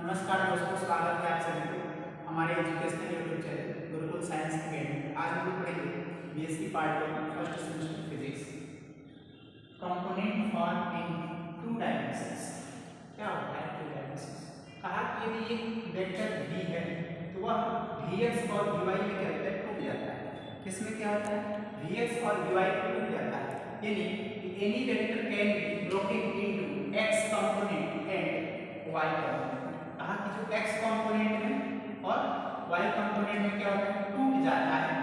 नमस्कार दोस्तों, स्वागत है आप सभी को हमारे educational YouTube channel Gurukul science academy. आज हम लोग पढ़ेंगे BSc part 1 first semester physics, component form in to dimensions. क्या होता है टू डायमेंशंस? कहा कि यदि एक वेक्टर v है तो वह vx और vy में क्या होता है, टूट जाता है। किसमें क्या होता है? vx और vy में टूट जाता है। यानी any vector can be broken into x component and y component. कहा कि जो x कंपोनेंट है और y कंपोनेंट में क्या होता है, टूट जाता है,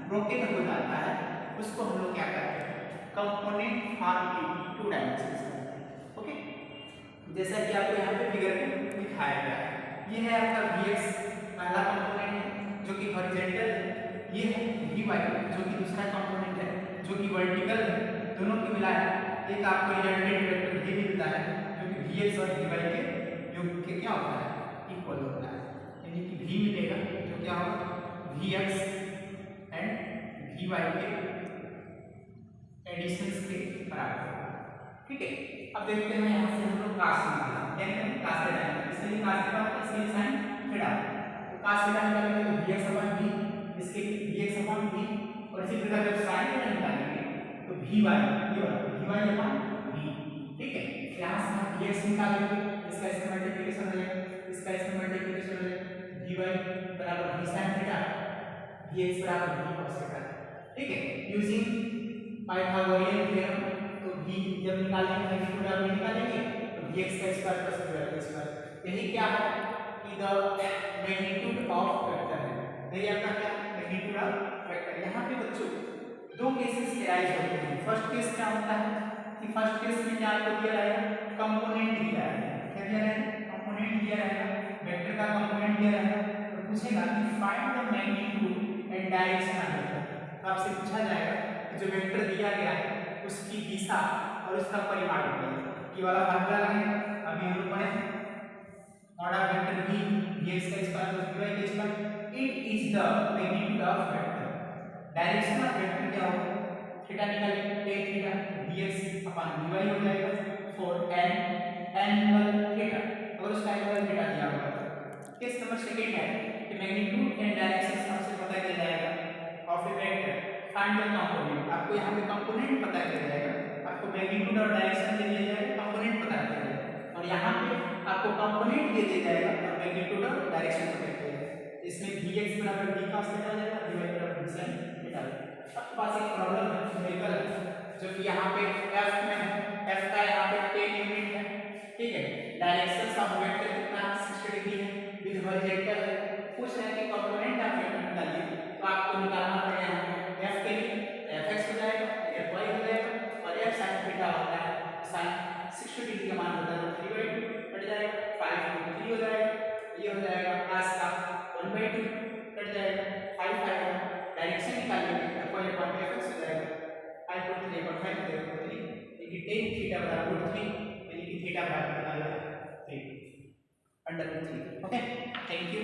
ब्रोकन हो जाता है, उसको हम लोग क्या कहते हैं, component form in to dimensions कहते हैं। ओके, जैसा कि आपको यहाँ पे फिगर में दिखाया गया है, ये है आपका vx पहला कंपोनेंट है जो कि हॉरिजॉन्टल है, ये है vy जो कि दूसरा कंपोनेंट है जो कि वर्टिकल है। दोनों को मिलाया एक आपको रिजल्टेंट वेक्टर v मिलता है जो कि vx और vy के योग के क्या होता है, इक्वल होता है। यानी कि v मिलेगा जो क्या होगा, vx एंड vy के एडिशंस के बराबर होगा। ठीक है, अब देखते हैं यहाँ से हम लोग cos निकाला, यानी cos थीटा, इसलिए cos थीटा होता है, इसलिए sin थीटा। तो cos थीटा निकालेंगे तो vx/v, इसके vx/v, और इसी प्रकार जब sin थीटा निकालेंगे तो vy vy/v। ठीक है, यहाँ से हम vx निकालेंगे, इसका इसमें मल्टीप्लिकेशन हो जाएगा, इसका इसमें मल्टीप्लिकेशन हो जाएगा, vy बराबर v sin थीटा, vx बराबर v cos थीटा। ठीक है, यूजिंग पाइथागोरियन थ्योरम, तो v जब निकालेंगे मैग्नीट्यूड ऑफ v निकालेंगे तो vx का स्क्वायर प्लस v का स्क्वायर। यही क्या है कि द मैग्नीट्यूड ऑफ वेक्टर है, यही आपका क्या मैग्नीट्यूड ऑफ वेक्टर। यहाँ पे बच्चों दो केसेस एराइज होते हैं। फर्स्ट केस क्या होता है कि फर्स्ट केस में क्या आपको दिया रहेगा, कंपोनेंट दिया रहेगा। क्या दिया रहेगा? कंपोनेंट दिया रहेगा, वेक्टर का कंपोनेंट दिया रहेगा, तो पूछेगा कि find the magnitude and direction of vector. तो आपसे पूछा जाएगा कि जो वेक्टर दिया गया है उसकी दिशा और उसका परिमाण बताइए। ये वाला फार्मूला रहेगा, अभी हम लोग पढ़े mod of vector v vx का स्क्वायर प्लस vy का square, it is the magnitude of vector. Direction of vector क्या होगा, थीटा निकालेंगे tan थीटा vx/vy हो जाएगा फॉर एंगल थीटा, और उसका एंगल थीटा दिया हुआ है। केस नंबर सेकंड है कि मैग्नीट्यूड एंड डायरेक्शन हमसे पता चल जाएगा of A vector, find the component. आपको यहाँ पे कंपोनेंट पता चल जाएगा, आपको मैग्नीट्यूड और डायरेक्शन दे दिया जाएगा, कंपोनेंट पता चल जाएगा, और यहाँ पे आपको कंपोनेंट दे दिया जाएगा और मैग्नीट्यूड और डायरेक्शन पता चल जाएगा। इसमें vx बराबर v cos थीटा हो जाएगा, vy बराबर v sin थीटा। अब पास एक प्रॉब्लम है, न्यूमेरिकल है, जो कि यहाँ पे f में है, f का यहाँ पे 10 यूनिट है। ठीक है, डायरेक्शन ऑफ वेक्टर कितना 60 डिग्री है, विद हॉरिजॉन्टल है। पूछ रहे हैं कि कंपोनेंट ऑफ वेक्टर निकालिए, तो आपको निकालना पड़ेगा यहाँ पे f के लिए fx हो जाएगा, fy हो जाएगा, और f sin थीटा होता है, sin 60 डिग्री का मान होता है 3/2 कट जाएगा, 5/3 हो जाएगा, ये हो जाएगा cos का 1/2 कट जाएगा, 5 आएगा। डायरेक्शन निकालेंगे fy/fx हो जाएगा 5/3 3 यानी tan थीटा बराबर 3, यानी कि थीटा बराबर 3 √3। Okay, thank you.